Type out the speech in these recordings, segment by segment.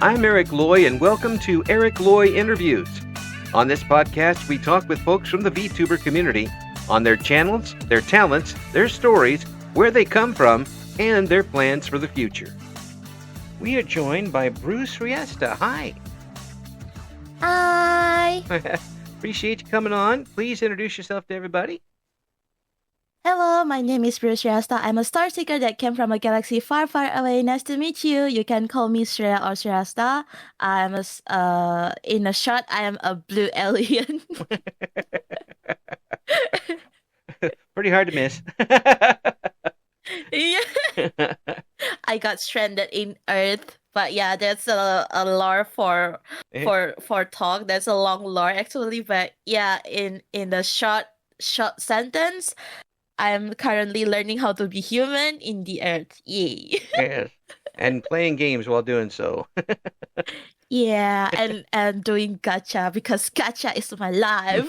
I'm Eric Loy, and welcome to Eric Loy Interviews. On this podcast, we talk with folks from the VTuber community on their channels, their talents, their stories, where they come from, and their plans for the future. We are joined by Brue Sreasta. Hi. Hi. Appreciate you coming on. Please introduce yourself to everybody. Hello, my name is Brue Sreasta. I'm a star seeker that came from a galaxy far, far away. Nice to meet you. You can call me Shreya or Sreasta. In a short, I am a blue alien. Pretty hard to miss. Yeah. I got stranded in Earth, but yeah, that's a lore for talk. That's a long lore actually, but yeah, in the short sentence, I'm currently learning how to be human in the Earth. Yay. Yes. And playing games while doing so. Yeah, and doing gacha because gacha is my life.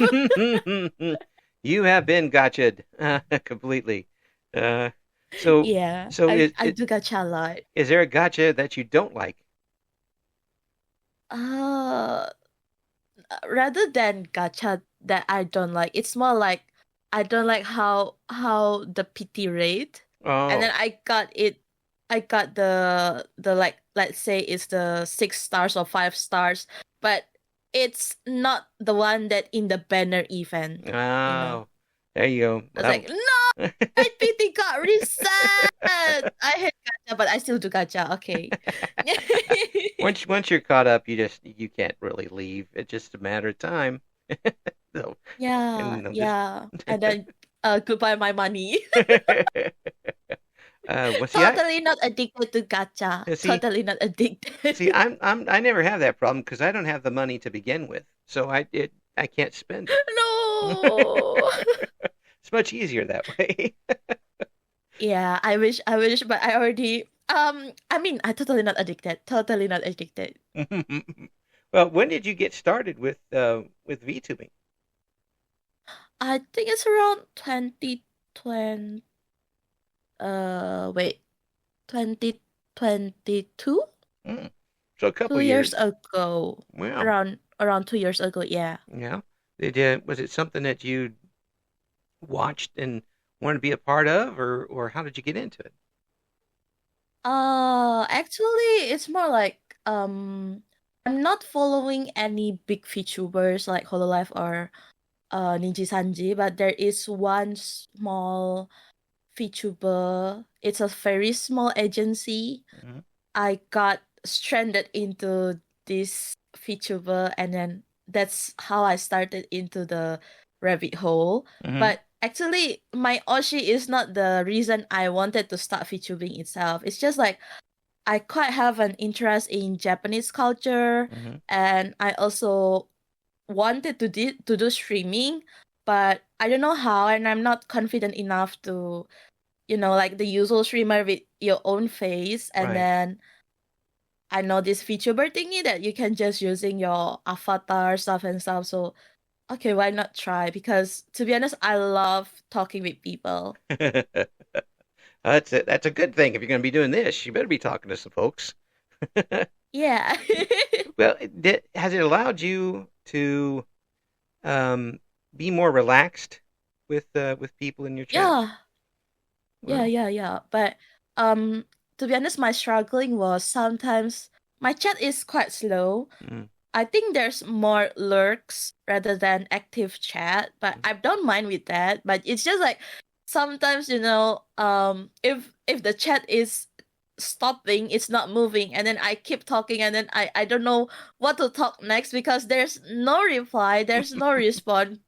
You have been gotcha'd completely. So Yeah, so I do gacha a lot. is there a gotcha that you don't like? Rather than gacha that I don't like, it's more like I don't like how the PT rate. Oh. And then I got the like, let's say it's the 6 stars or 5 stars, but it's not the one that in the banner event. Oh, there you go. I was like, no, my PT got reset. I hate gacha, but I still do gacha. Okay. once you're caught up, you can't really leave. It's just a matter of time. So, yeah. And then goodbye my money. Totally not addicted to gacha. Totally not addicted. See, I never have that problem because I don't have the money to begin with, so I can't spend it. No. It's much easier that way. Yeah, I wish, but I already. I'm totally not addicted. Totally not addicted. Well, when did you get started with VTubing? I think it's around 2020. 2022? So a couple 2 years ago. Wow. Around 2 years ago, yeah. Yeah. Was it something that you watched and wanted to be a part of, or how did you get into it? Actually, it's more like I'm not following any big VTubers like Hololive or Ninja Sanji, but there is one small VTuber. It's a very small agency. Mm-hmm. I got stranded into this VTuber, and then that's how I started into the rabbit hole. Mm-hmm. But actually, my Oshi is not the reason I wanted to start VTubing itself. It's just like I quite have an interest in Japanese culture, Mm-hmm. and I also wanted to do streaming, but I don't know how, and I'm not confident enough to, like the usual streamer with your own face, and Right. then I know this VTuber thingy that you can just using your avatar stuff and stuff. So, okay, why not try? Because to be honest, I love talking with people. That's a good thing. If you're going to be doing this, you better be talking to some folks. Yeah. Well, has it allowed you to be more relaxed with people in your chat? Yeah. But to be honest, my struggling was sometimes my chat is quite slow. I think there's more lurks rather than active chat, but I don't mind with that. But it's just like sometimes, if the chat is stopping, it's not moving, and then I keep talking, and then I don't know what to talk next because there's no reply, there's no response.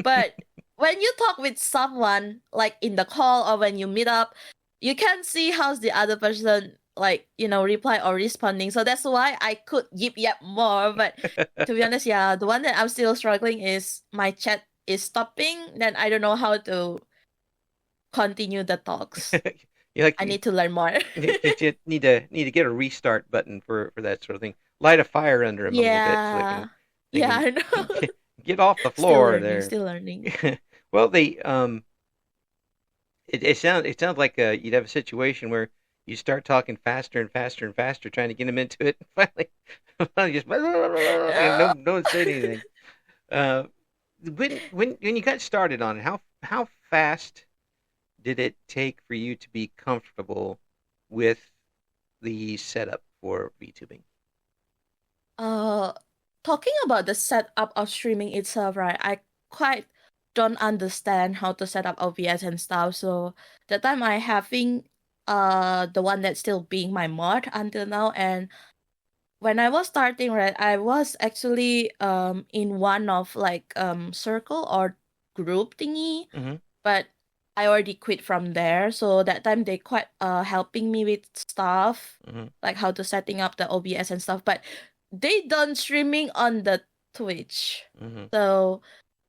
But when you talk with someone like in the call or when you meet up, you can see how's the other person reply or responding. So that's why I could yip more. But to be honest, yeah, the one that I'm still struggling is my chat is stopping. Then I don't know how to continue the talks. I need to learn more. You need to get a restart button for that sort of thing. Light a fire under them a little bit so they can I know. Get off the floor there. Still learning. Well, it sounds like you'd have a situation where you start talking faster and faster and faster, trying to get them into it. Finally, finally just and no one said anything. Uh, when you got started on it, how fast did it take for you to be comfortable with the setup for VTubing? Uh, Talking about the setup of streaming itself, right? I quite don't understand how to set up OBS and stuff. So the time I having the one that's still being my mod until now, and when I was starting, right, I was actually in one of like circle or group thingy, Mm-hmm. but I already quit from there. So that time they quite helping me with stuff Mm-hmm. like how to setting up the OBS and stuff. But they done streaming on the Twitch. Mm-hmm. So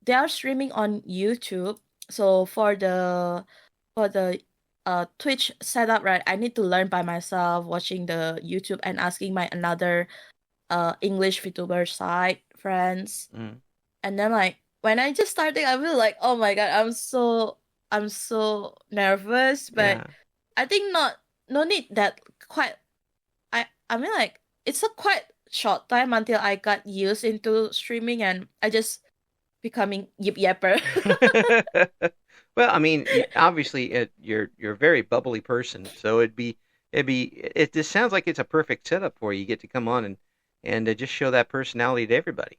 they are streaming on YouTube. So for the Twitch setup, right, I need to learn by myself, watching the YouTube and asking my another English VTuber side friends. Mm-hmm. And then like when I just started, I feel like, oh my god, I'm so nervous, but Yeah. I think no need that quite. I mean like it's a quite short time until I got used into streaming and I just becoming yip yapper. Well, I mean, obviously, you're a very bubbly person, so it just sounds like it's a perfect setup for you. You get to come on and just show that personality to everybody.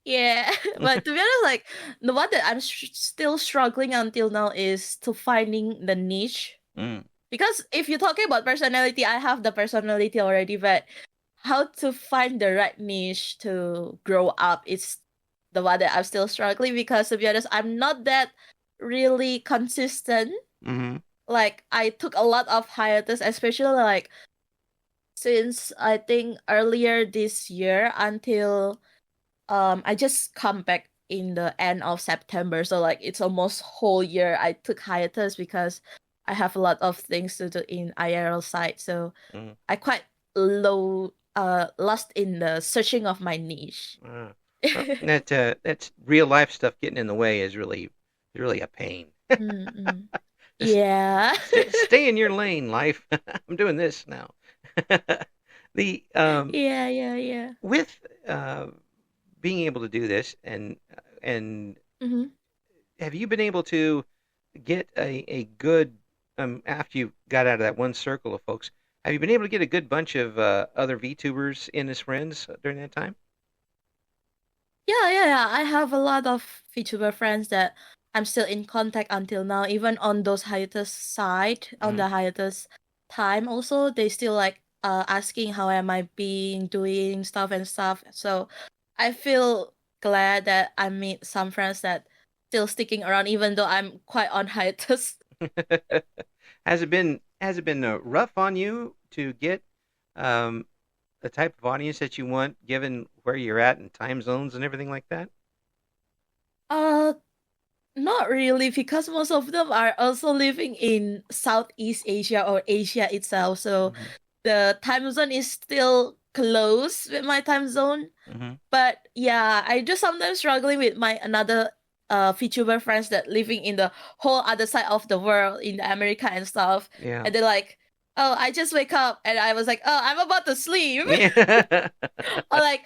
Yeah, but to be honest, like the one that I'm still struggling until now is to finding the niche. Mm. Because if you're talking about personality, I have the personality already, but how to find the right niche to grow up is the one that I'm still struggling because to be honest, I'm not that really consistent. Mm-hmm. Like I took a lot of hiatus, especially like since I think earlier this year until I just come back in the end of September. So like it's almost whole year I took hiatus because I have a lot of things to do in IRL side. So Mm. I quite lost in the searching of my niche. Well, that's real life stuff getting in the way is really a pain. Mm-mm. Just Yeah. stay in your lane, life. I'm doing this now. The Yeah, yeah, yeah. with being able to do this and Mm-hmm. have you been able to get a good after you got out of that one circle of folks, have you been able to get a good bunch of other VTubers in as friends during that time? Yeah, yeah, yeah. I have a lot of VTuber friends that I'm still in contact until now. Even on those hiatus side, on Mm-hmm. the hiatus time also, they still like asking how am I being doing stuff and stuff. So I feel glad that I meet some friends that still sticking around even though I'm quite on hiatus. Has it been rough on you to get um, the type of audience that you want, given where you're at in time zones and everything like that? Uh Not really, because most of them are also living in Southeast Asia or Asia itself. So Mm-hmm. the time zone is still close with my time zone. Mm-hmm. But yeah, I just sometimes struggling with my another VTuber friends that living in the whole other side of the world in America and stuff. Yeah. And they're like, oh, I just wake up and I was like, oh, I'm about to sleep. Yeah. or like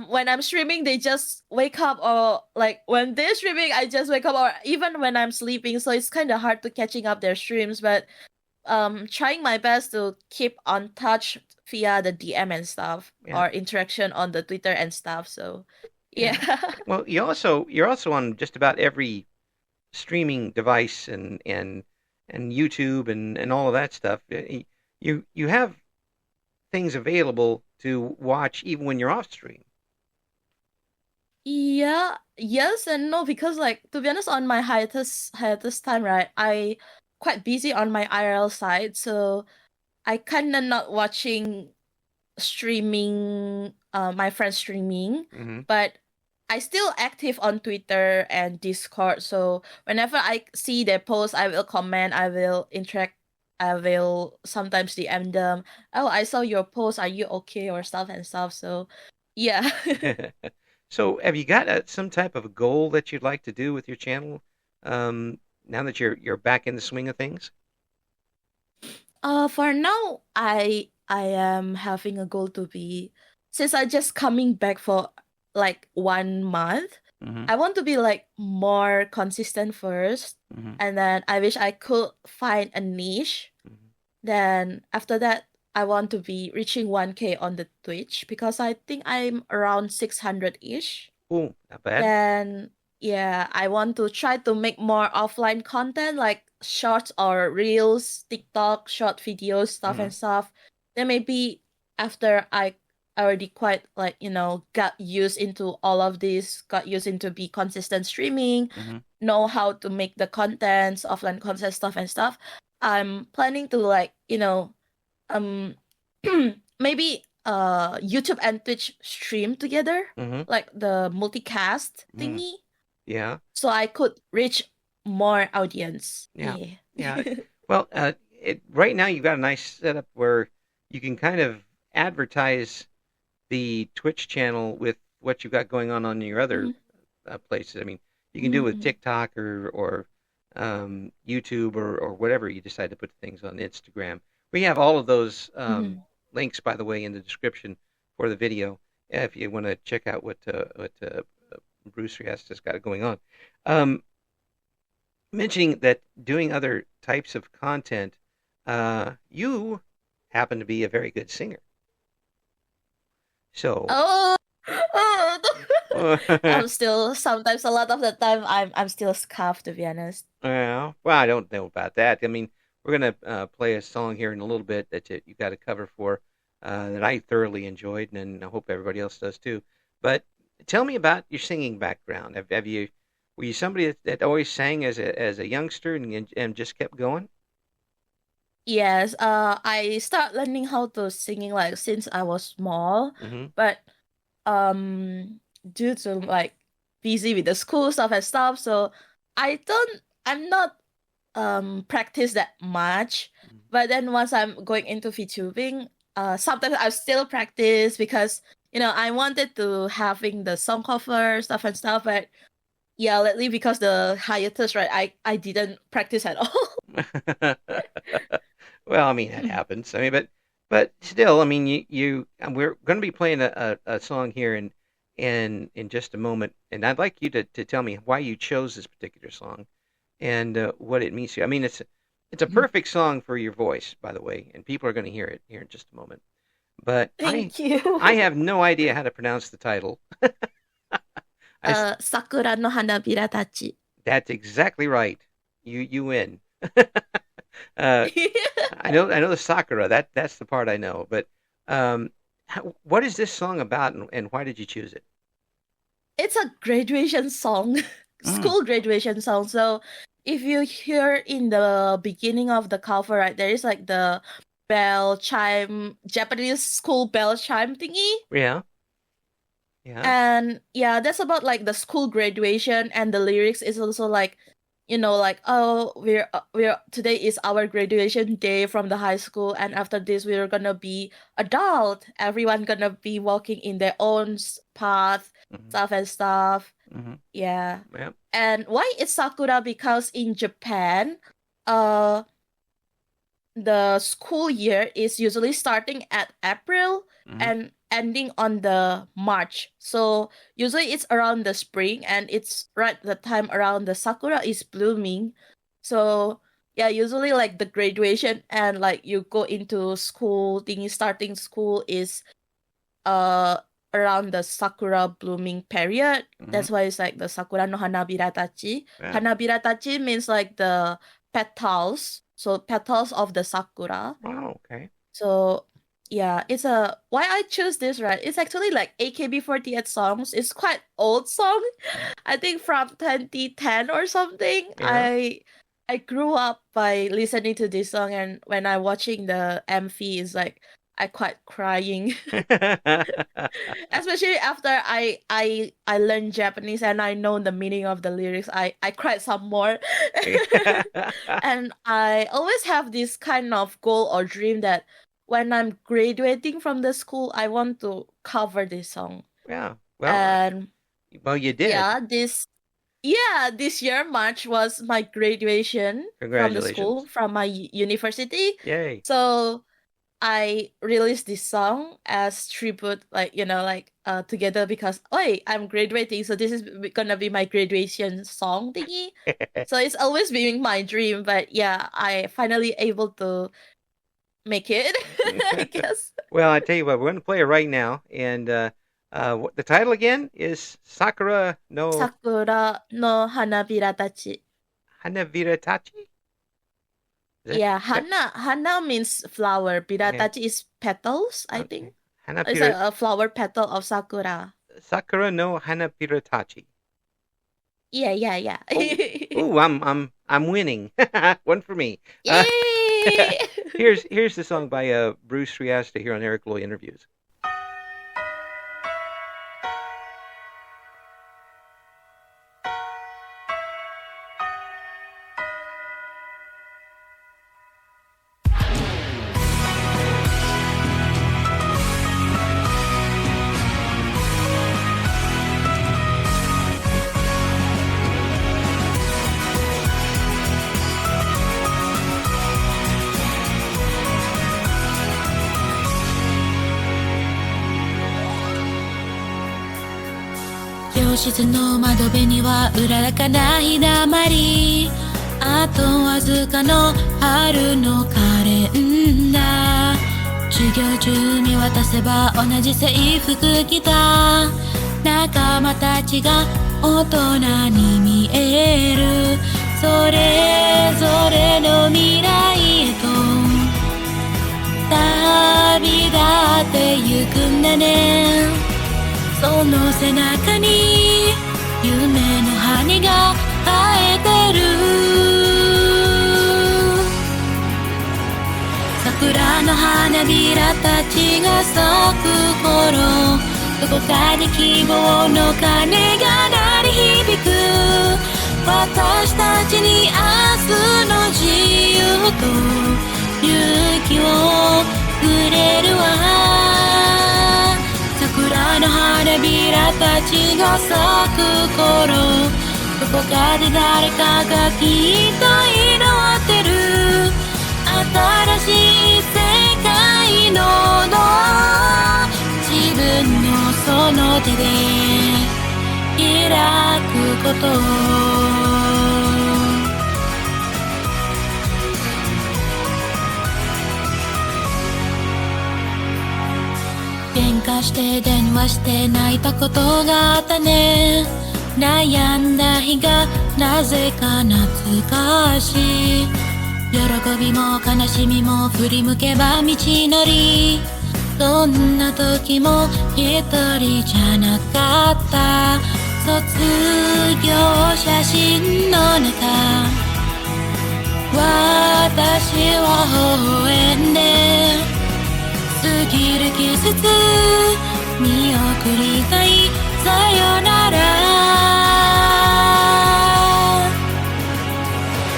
when I'm streaming they just wake up, or like when they're streaming I just wake up, or even when I'm sleeping, so it's kind of hard to catching up their streams, but trying my best to keep on touch via the DM and stuff Yeah. or interaction on the Twitter and stuff. So Yeah. yeah. Well, you're also on just about every streaming device and YouTube and all of that stuff. You have things available to watch even when you're off stream. Yeah, yes and no, because like to be honest, on my hiatus time, right, I quite busy on my IRL side, so I kinda not watching streaming, my friends streaming, Mm-hmm. but I still active on Twitter and Discord. So whenever I see their posts, I will comment, I will interact, I will sometimes DM them. Oh, I saw your post. Are you okay or stuff and stuff? So yeah. So, have you got some type of a goal that you'd like to do with your channel now that you're back in the swing of things? For now, I am having a goal to be, since I just coming back for like 1 month, I want to be like more consistent first, and then I wish I could find a niche. Then after that, I want to be reaching 1K on the Twitch because I think I'm around 600-ish. Oh, not bad. Then yeah, I want to try to make more offline content like shorts or reels, TikTok, short videos, stuff and stuff. Then maybe after I already quite like, got used into all of this, got used into be consistent streaming, know how to make the contents, offline content stuff and stuff. I'm planning to like, um maybe YouTube and Twitch stream together, like the multicast thingy. Yeah. So I could reach more audience. Yeah. Well, right now you've got a nice setup where you can kind of advertise the Twitch channel with what you've got going on your other places. I mean, you can do it with TikTok or YouTube or whatever you decide to put things on Instagram. We have all of those links, by the way, in the description for the video if you want to check out what Brue Sreasta's got going on. Mentioning that doing other types of content, you happen to be a very good singer. So. I'm still sometimes a lot of the time I'm still scuffed, to be honest. Well, I don't know about that. I mean, we're gonna play a song here in a little bit that you got a cover for that I thoroughly enjoyed, and I hope everybody else does too. But tell me about your singing background. Were you somebody that always sang as a youngster and just kept going? Yes, I start learning how to singing like since I was small, but due to like busy with the school stuff and stuff, so I'm not practice that much. But then once I'm going into VTubing, sometimes I still practice because I wanted to having the song cover stuff and stuff, but yeah, lately because the hiatus, right, I didn't practice at all. Well, I mean that happens. I mean, but still, I mean, we're going to be playing a song here in just a moment, and I'd like you to tell me why you chose this particular song and what it means to you. I mean, it's a perfect song for your voice, by the way, and people are going to hear it here in just a moment. But Thank you. I have no idea how to pronounce the title. Sakura no Hanabira Tachi. That's exactly right. You win. I know the Sakura. That's the part I know. But what is this song about, and why did you choose it? It's a graduation song, school graduation song. So if you hear in the beginning of the cover, right, there is like the bell chime, Japanese school bell chime thingy. Yeah. And yeah, that's about like the school graduation, and the lyrics is also like, like, oh, we're today is our graduation day from the high school, and after this we're gonna be adult. Everyone gonna be walking in their own path, stuff and stuff. Yeah. And why it's Sakura? Because in Japan, the school year is usually starting at April and ending on the March. So usually it's around the spring, and it's right the time around the sakura is blooming. So yeah, usually like the graduation and like you go into school thingy, starting school is around the sakura blooming period. That's why it's like the sakura no hanabira tachi. Hanabira tachi means like the petals. So petals of the sakura. Oh, okay. So yeah, it's why I chose this, right? It's actually like AKB48 songs. It's quite old song. I think from 2010 or something. Yeah. I grew up by listening to this song, and when I watching the MV, it's like I quite crying. Especially after I learned Japanese and I know the meaning of the lyrics. I cried some more. And I always have this kind of goal or dream that when I'm graduating from the school, I want to cover this song. Yeah. Well, And you did. yeah, Yeah, this year March was my graduation from the school, Congratulations. from my university. Yay. So I released this song as tribute, like, together because, I'm graduating, so this is gonna be my graduation song thingy. So it's always been my dream, but yeah, I finally able to make it, I guess. Well, I tell you what, we're going to play it right now. And what the title again is Sakura no Sakura no hanabira tachi. Hanavira Tachi? Yeah, hana means flower. Yeah. Biratachi is petals, I Okay. think. It's Hanapira like a flower petal of sakura. Sakura no Hanapira Tachi. Yeah. Oh, I'm winning. One for me. Yay! Here's the song by Brue Sreasta here on Eric Loy Interviews. 教室の窓辺にはうららかなひだまり、あとわずかの春のカレンダー、授業中見渡せば同じ制服着た仲間たちが大人に見える、それぞれの未来へと旅立ってゆくんだね。その背中に夢の羽が生えてる、桜の花びらたちが咲く頃、どこかに希望の鐘が鳴り響く、私たちに明日の自由と勇気をくれるわ。桜の花びらたちが咲く頃、どこかで誰かがきっと祈ってる、新しい世界のドア、自分のその手で開くこと、喧嘩して電話して泣いたことがあったね。悩んだ日がなぜか懐かしい、喜びも悲しみも振り向けば道のり、どんな時も一人じゃなかった。卒業写真の中、私は微笑んで過ぎる季節見送りたい、さよなら。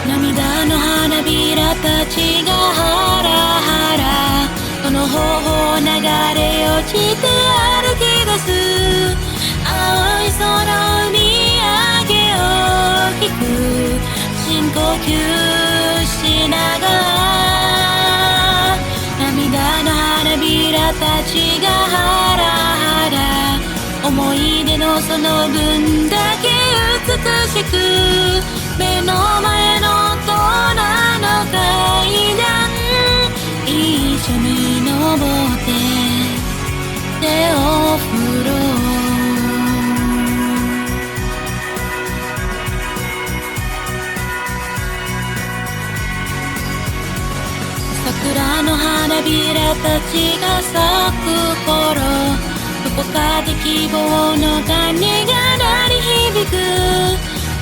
涙の花びらたちがハラハラ、この頬を流れ落ちて歩き出す、青い空を見上げ大きく深呼吸しながら、涙の花びらたちがハラハラ、思い出のその分だけ美しく、目の前の大人の階段一緒に登って手を振ろう。桜の花びらたちが咲く頃、どこかで希望の鐘が鳴り響く、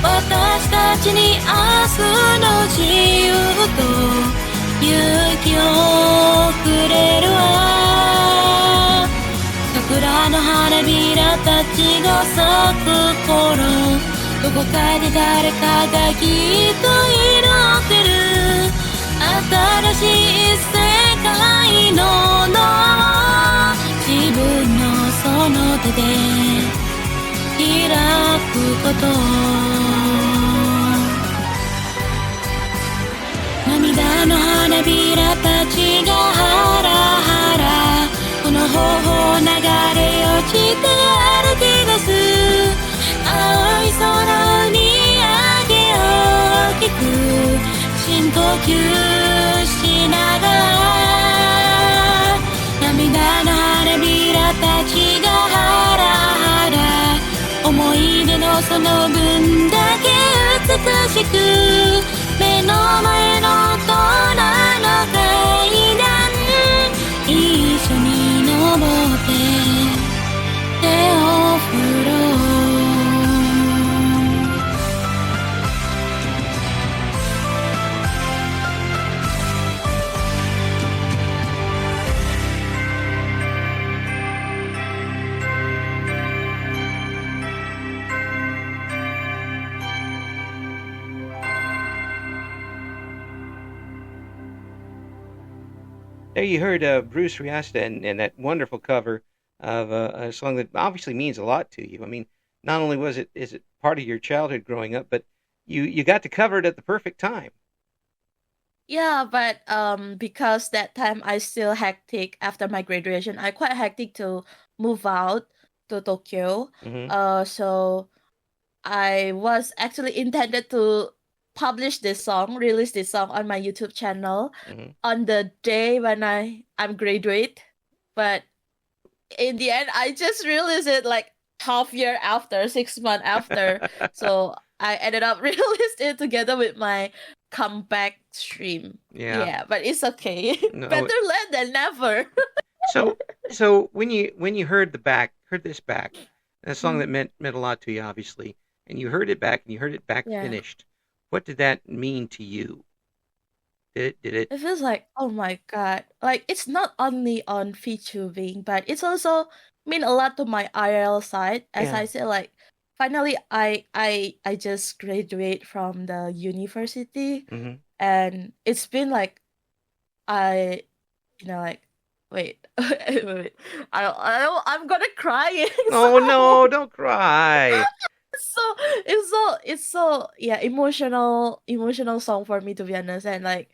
私たちに明日の自由と勇気をくれるわ。桜の花びらたちが咲く頃、どこかで誰かがきっと祈ってる、新しい世界のドア、自分のその手で開くこと。血がハラハラこの頬流れ落ちて歩き出す青い空に上げ大きく深呼吸しながら涙の花びらたちがハラハラ思い出のその分だけ美しく目の前の空の階段一緒に登って手を振ろうThere you heard Brue Sreasta and that wonderful cover of a song that obviously means a lot to you. I mean, not only is it part of your childhood growing up, but you got to cover it at the perfect time. Yeah, but because that time I still hectic after my graduation. I quite hectic to move out to Tokyo. So I was actually intended to publish this song, release this song on my YouTube channel on the day when I'm graduate. But in the end, I just released it like half year after, 6 months after. So I ended up released it together with my comeback stream. Yeah, but it's okay. No. Better late than never. So when you heard this back, a song that meant a lot to you, obviously, and you heard it back finished. What did that mean to you? Did it? It feels like, oh my God. Like, it's not only on featuring, but it's also mean a lot to my IRL side. As I said, like, finally, I just graduate from the university. And it's been like, wait, wait. I'm gonna cry. Oh, no, don't cry. It's so emotional song for me, to be honest. And like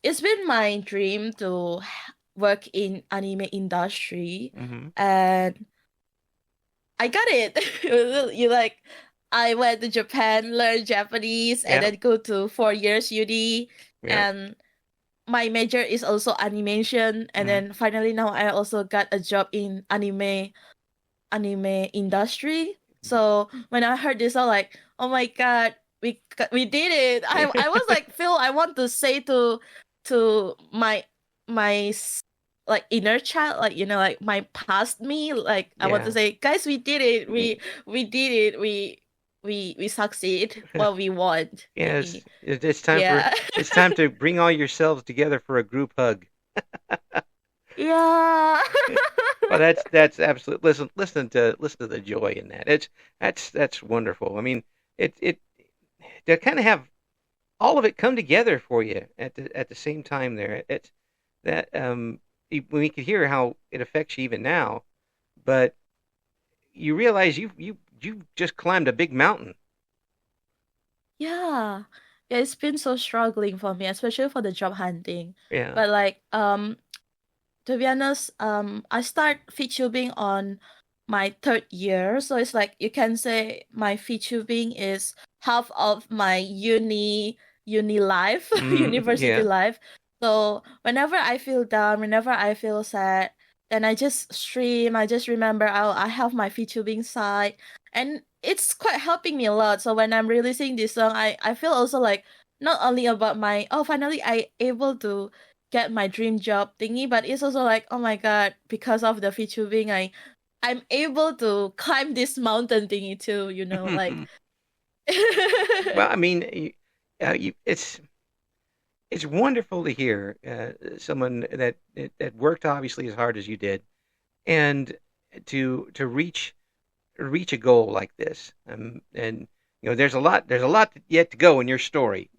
it's been my dream to work in anime industry, and I got it. You like I went to Japan, learned Japanese, and then go to 4 years uni, and my major is also animation, and then finally now I also got a job in anime industry. So when I heard this, I'm like, oh my God, we did it. I was like, Phil, I want to say to my like inner child, like, you know, like my past me, like I want to say, guys, we did it. We did it. We succeed what we want. Yes, it's time it's time to bring all yourselves together for a group hug. Yeah. Well, that's absolute. Listen to the joy in that. That's wonderful. I mean, it to kind of have all of it come together for you at the same time there. It's that we could hear how it affects you even now, but you realize you just climbed a big mountain. Yeah, it's been so struggling for me, especially for the job hunting. Yeah. But like to be honest, I start featuring on my 3rd year, so it's like you can say my featuring is half of my uni life, university life. So whenever I feel down, whenever I feel sad, then I just stream. I just remember I have my featuring site, and it's quite helping me a lot. So when I'm releasing this song, I feel also like not only about my finally I able to get my dream job thingy, but it's also like, oh my God, because of the featuring, I'm able to climb this mountain thingy too, you know, like. Well, I mean, it's wonderful to hear someone that worked obviously as hard as you did, and to reach a goal like this, and you know, there's a lot yet to go in your story.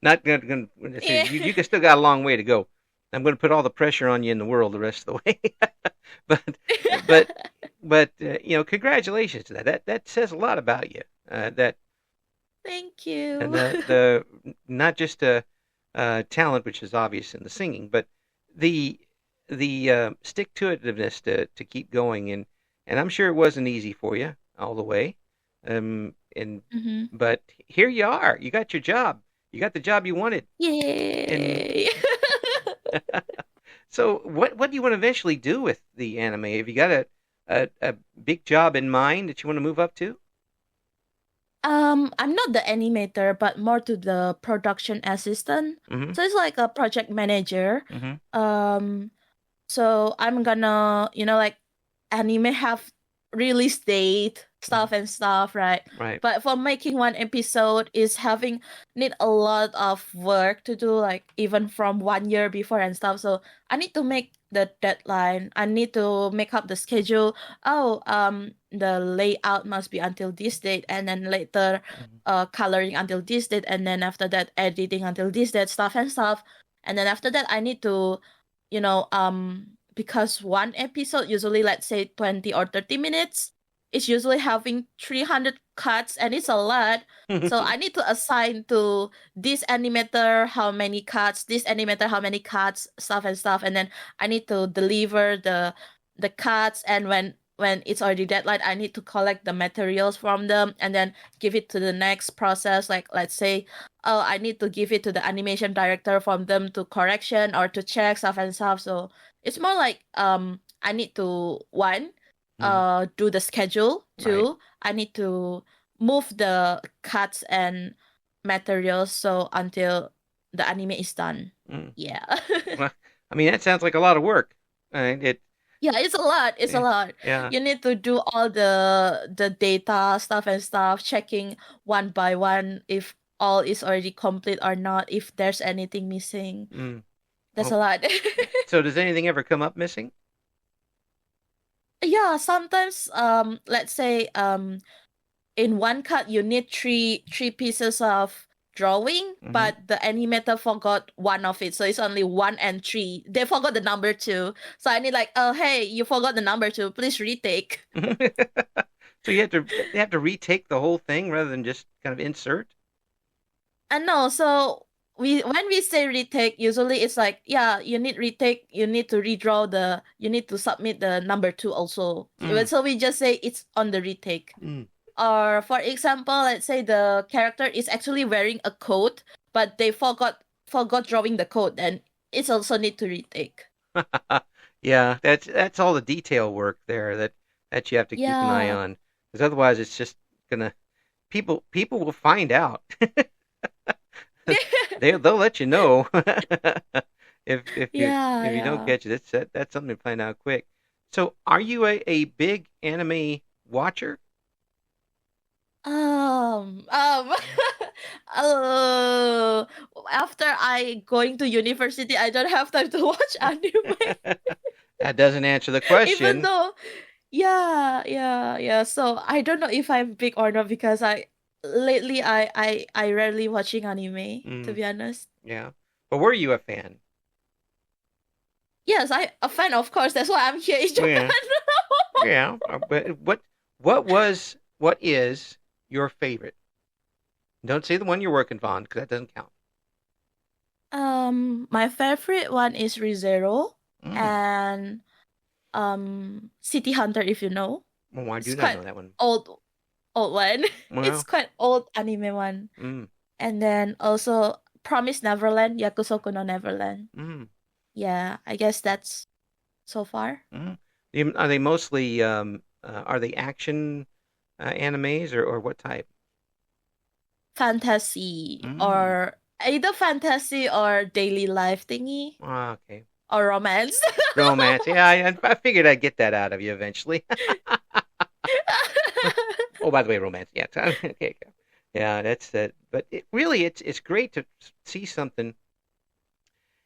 Not going to say you can still got a long way to go. I'm going to put all the pressure on you in the world the rest of the way. but you know, congratulations to that. That says a lot about you. That Thank you. and the not just talent, which is obvious in the singing, but the stick-to-itiveness to keep going, and I'm sure it wasn't easy for you all the way. And Mm-hmm. but here you are. You got your job. You got the job you wanted. Yay! So what do you want to eventually do with the anime? Have you got a big job in mind that you want to move up to? I'm not the animator, but more to the production assistant. Mm-hmm. So it's like a project manager. Mm-hmm. So I'm gonna, like anime have release date stuff and stuff, right? Right. But for making one episode is need a lot of work to do, like even from 1 year before and stuff. So I need to make the deadline. I need to make up the schedule. Oh, the layout must be until this date, and then later, coloring until this date, and then after that, editing until this date, stuff and stuff. And then after that, I need to, because one episode usually, let's say 20 or 30 minutes, it's usually having 300 cuts, and it's a lot. So I need to assign to this animator how many cuts, this animator how many cuts, stuff and stuff, and then I need to deliver the cuts, and when it's already deadline, I need to collect the materials from them and then give it to the next process. Like, let's say, I need to give it to the animation director from them to correction or to check stuff and stuff. So it's more like I need to do the schedule. Two, Right. I need to move the cuts and materials so until the anime is done. Yeah. Well, I mean, that sounds like a lot of work. Yeah, it's a lot. It's a lot. Yeah. You need to do all the data stuff and stuff, checking one by one if all is already complete or not, if there's anything missing. That's a lot. So does anything ever come up missing? Yeah, sometimes let's say in one cut you need three pieces of drawing, but the animator forgot one of it, so it's only 1 and 3. They forgot the number 2, so I need like, oh hey, you forgot the number 2, please retake. So you have to retake the whole thing rather than just kind of insert? And no, so when we say retake, usually it's like, yeah, you need retake, you need to redraw you need to submit the number 2 also. So we just say it's on the retake. Or for example, let's say the character is actually wearing a coat, but they forgot drawing the coat, then it's also need to retake. Yeah, that's all the detail work there that you have to keep an eye on, because otherwise it's just gonna people will find out. They'll let you know if you don't catch it. That's something to find out quick. So, are you a big anime watcher? After I going to university, I don't have time to watch anime. That doesn't answer the question. Even though, yeah. So I don't know if I'm big or not, because lately I rarely watching anime, to be honest. Yeah, but were you a fan? Yes, I a fan, of course. That's why I'm here in Japan. Yeah, but what is your favorite? Don't say the one you're working on, because that doesn't count. My favorite one is ReZero and City Hunter, if you know. Well, I do not know that one. Old one. Well. It's quite old anime one. And then also Promise Neverland, Yakusoku no Neverland. Yeah, I guess that's so far. Are they mostly are they action animes or what type? Fantasy, or either fantasy or daily life thingy. Okay. Or romance. Romance. Yeah, I figured I'd get that out of you eventually. Oh, by the way, romance. Yeah. Okay. Yeah, that's it. But it's great to see something.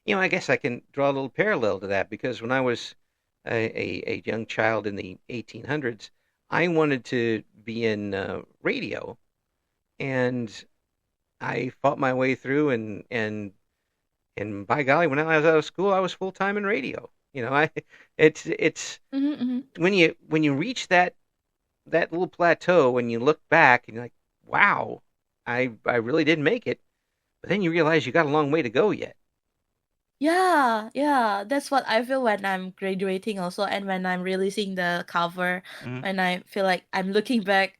I guess I can draw a little parallel to that, because when I was a young child in the 1800s, I wanted to be in radio, and I fought my way through, and by golly, when I was out of school, I was full time in radio. It's when you reach that little plateau, when you look back and you're like, wow, I really did make it. but then you realize you got a long way to go yet. Yeah, that's what I feel when I'm graduating also, and when I'm releasing the cover, when I feel like I'm looking back,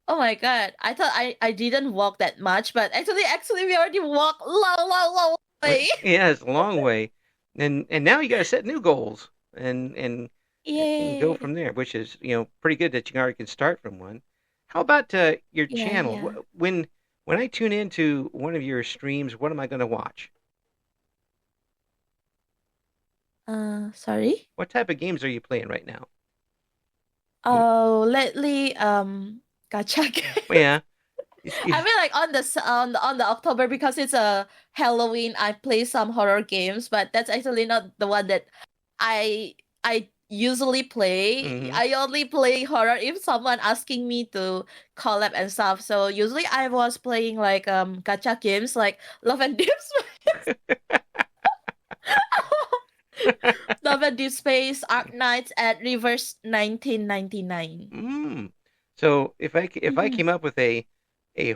oh my God, I thought I didn't walk that much, but actually we already walked long way. Yeah, it's a long way. And now you got to set new goals and go Yay. from there, which is, pretty good that you already can start from one. How about your channel? Yeah. When I tune into one of your streams, what am I going to watch? Sorry? What type of games are you playing right now? Oh, lately, gacha game. Yeah. I mean, like on the October, because it's a Halloween, I play some horror games, but that's actually not the one that I usually play. I only play horror if someone asking me to collab and stuff. So usually I was playing like gacha games like Love and Deep Space, Love and Deep Space, Ark Knights, and Reverse 1999. So if I came up with a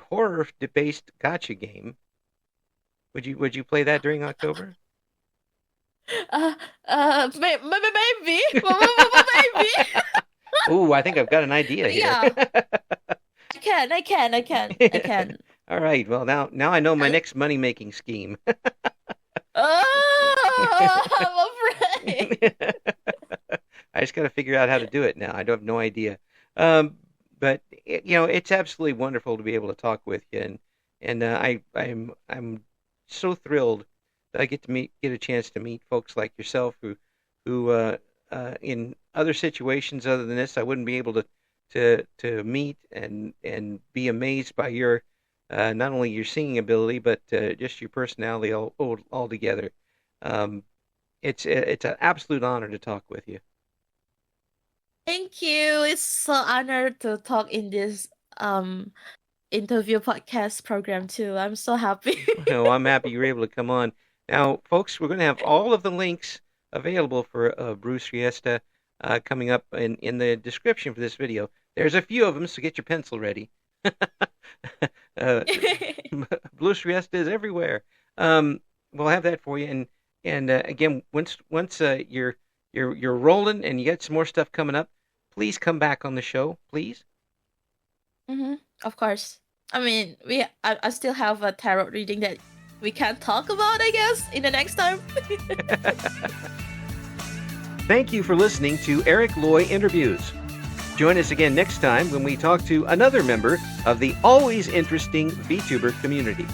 horror-based gacha game, would you play that during October? Maybe. Ooh, I think I've got an idea here. Yeah. I can. All right. Well, now I know my next money-making scheme. Oh, I'm afraid. I just got to figure out how to do it now. I have no idea. But it's absolutely wonderful to be able to talk with you, and I'm so thrilled that I get a chance to meet folks like yourself who in other situations other than this I wouldn't be able to meet and be amazed by your not only your singing ability but just your personality all together. It's an absolute honor to talk with you. Thank you. It's so honored to talk in this interview podcast program too. I'm so happy. Well, I'm happy you were able to come on. Now, folks, we're going to have all of the links available for Brue Sreasta coming up in the description for this video. There's a few of them, so get your pencil ready. Brue Sreasta is everywhere. We'll have that for you, and again, once you're rolling and you got some more stuff coming up, please come back on the show, please. Of course. I mean, I still have a tarot reading that we can talk about, I guess, in the next time. Thank you for listening to Eric Loy Interviews. Join us again next time when we talk to another member of the always interesting VTuber community.